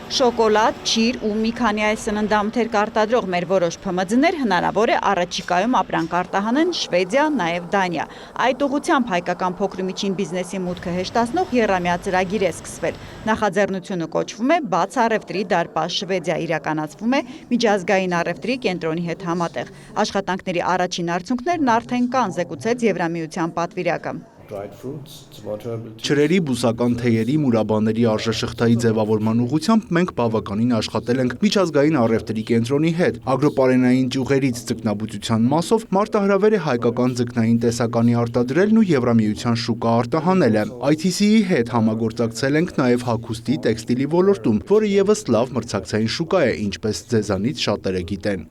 Շոկոլադ, ջիր ու մի քանի այլ սննդամթերք արտադրող մեր որոշ ՓՄԶ-ներ հնարավոր է առաջիկայում ապրանք արտահանեն Շվեդիա, նաև Դանիա։ Այդ ուղղությամբ հայկական փոքր ու միջին բիզնեսի մուտքը հեշտացնող եռամյա ծրագիր է սկսվել։ Նախաձեռնությունը կոչվում է «Բաց առևտրի դարպաս Շվեդիա», իրականացվում է Միջազգային առևտրի կենտրոնի հետ համատեղ։ Աշխատանքների առաջին արդյունքներն արդեն կան, զեկուցեց Եվրամիության պատվիրակը։ Ջրերի, բուսական թեյերի, մուրաբաների արժեշղթայի ձևավորման ուղղությամբ մենք բավականին աշխատել ենք Միջազգային առևտրի կենտրոնի հետ։ Ագրոպարենային ճյուղերից ձկնաբուծության մասով մարտահրավեր է հայկական ձկնային տեսականի արտադրելն ու Եվրամիության շուկա արտահանելը։ ITC-ի հետ համագործակցել ենք նաև հագուստի, տեքստիլի ոլորտում, որը ևս լավ մրցակցային շուկա է, ինչպես ձեզանից շատերը գիտեն։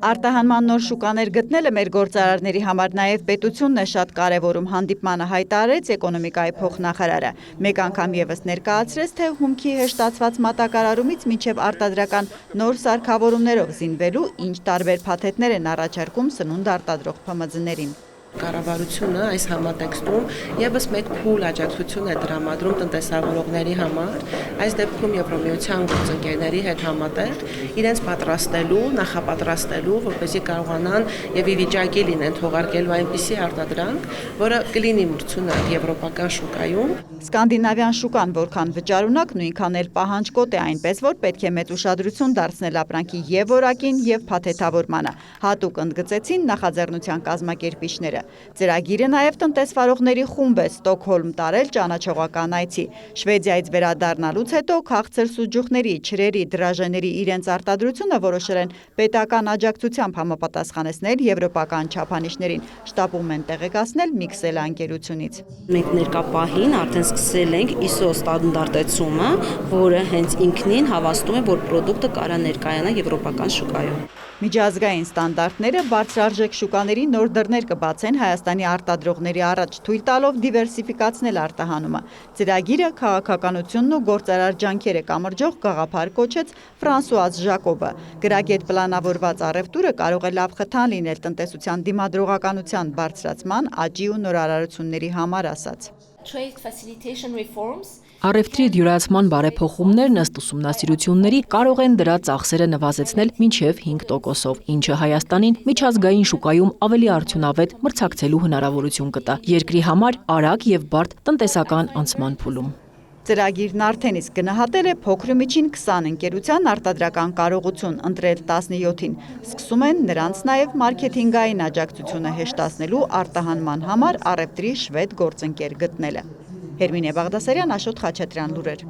Արտահանման նոր շուկաներ գտնելը մեր գործարարների համար նաև պետությունն է շատ կարևորում, հանդիպմանը հայտարարեց էկոնոմիկայի փոխնախարարը։ Մեկ անգամ ևս ներկայացրեց, թե հումքի հեշտացված մատակարարումից մինչև արտադրական նոր սարքավորումներով զինվելու ինչ տարբեր փաթեթներ են առաջարկում սնունդ արտադրող ՓՄԶ-ներին։ Կառավարությունը այս համատեքստում ևս մեկ փուլ աջակցություն է տրամադրում տնտեսավորողների համար, այս դեպքում Եվրամիության գործընկերների հետ համատեղ իրենց պատրաստելու, նախապատրաստելու, որպեսզի կարողանան եւ ի վիճակի լինեն թողարկելու այնպիսի արտադրանք, որը կլինի մրցունակ եվրոպական շուկայում։ Սկանդինավյան շուկան որքան վճարունակ, նույնքան էլ պահանջկոտ է, այնպես որ պետք է մեծ ուշադրություն դարձնել ապրանքի եւ որակին եւ փաթեթավորմանը։ Հատուկ ընդգծեցին նախաձեռնության կազմակերպիչները։ Ծրագիրը նաև տնտեսվարողների խումբ է Ստոկհոլմ տարել ճանաչողական այցի։ Շվեդիայից վերադառնալուց հետո քաղցր սուջուխների, չրերի, դրաժեների իրենց արտադրությունը որոշել են պետական աջակցությամբ համապատասխանեցնել եվրոպական չափանիշներին, շտաբում են տեղեկացնել Միքսելա ընկերությունից։ Մենք ներկա պահին արդեն սկսել ենք ISO ստանդարտեցումը, որը հենց ինքնին հավաստում է, որ պրոդուկտը կարա ներկայանա եվրոպական շուկայում։ Միջազգային ստանդարտները բարձրարժեք շուկաների նոր դռներ կբացեն Հայաստանի արտադրողների առաջ, թույլ տալով դիվերսիֆիկացնել արտահանումը։ Ծրագիրը քաղաքականությունն ու գործարար ջանքերը կամրջող գաղափար կոչեց Ֆրանսուազ Ժակոբը։ Գրագետ պլանավորված առևտուրը կարող է լավ խթան լինել տնտեսության դիմադրողականության բարձրացման, աճի ու նորարարությունների համար, ասաց։ Առևտրի դյուրացման բարեփոխումներն ըստ ուսումնասիրությունների կարող են դրա ծախսերը նվազեցնել մինչև 5%-ով, ինչը Հայաստանին միջազգային շուկայում ավելի արդյունավետ մրցակցելու հնարավորություն կտա երկրի համար արագ եւ բարդ տնտեսական անցման փուլում։ Ծրագիրն արդեն իսկ գնահատել է փոքր ու միջին 20 ընկերության արտադրական կարողություն, ընտրել 17-ին։ Սկսում են նրանց նաև մարքեթինգային աջակցությունը հեշտացնելու արտահանման համար առևտրի շվեդ գործընկեր գտնելը։ Հերմինե Բաղդասարյան, Աշոտ Խաչատրյան, լուրեր։